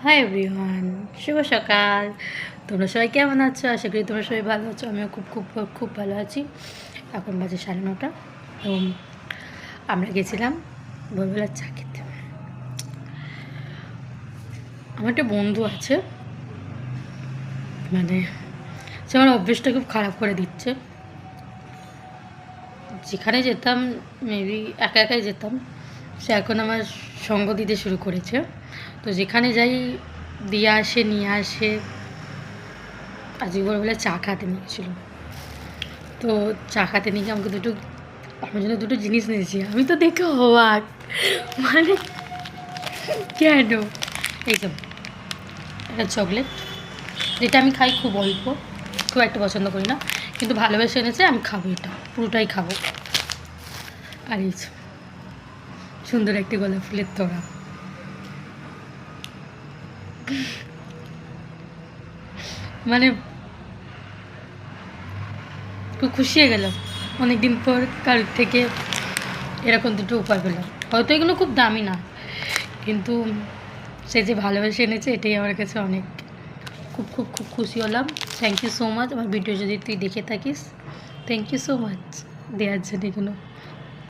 Hi everyone, শুভ সকাল। তোমরা সবাই কেমন আছো? আশা করি তোমরা সবাই ভালো আছো। আমিও খুব খুব খুব ভালো আছি। এখন বাজে 9:30। তো আমরা গেছিলাম ভোরবেলার চা খেতে। আমার একটা বন্ধু আছে, মানে সে আমার অভ্যেসটা খুব খারাপ করে দিচ্ছে। যেখানে যেতাম মেবি একা একাই যেতাম, সে এখন আমার সঙ্গ দিতে শুরু করেছে। তো যেখানে যাই দিয়ে আসে, নিয়ে আসে। আজকে ভোরবেলা চা খাতে নিয়ে গেছিলো। তো চা খাতে নিয়ে আমাকে আমার জন্য দুটো জিনিস নিয়েছি। আমি তো দেখে অবাক, মানে কেন এইসব। একটা চকলেট, যেটা আমি খাই খুব অল্প, খুব একটা পছন্দ করি না, কিন্তু ভালোবেসে এনেছে, আমি খাবো, এটা পুরোটাই খাবো। আর এই সুন্দর একটি গোলাপ ফুলের তোড়া। মানে খুব খুশি হয়ে গেলাম অনেকদিন পর কারোর থেকে এরকম দুটো উপহার পেলাম। হয়তো এগুলো খুব দামি না, কিন্তু সে যে ভালোবেসে এনেছে এটাই আমার কাছে অনেক। খুব খুব খুব খুশি হলাম। Thank you so much. আমার ভিডিও যদি তুই দেখে থাকিস, থ্যাংক ইউ সো মাচ দেওয়ার জন্য এগুলো।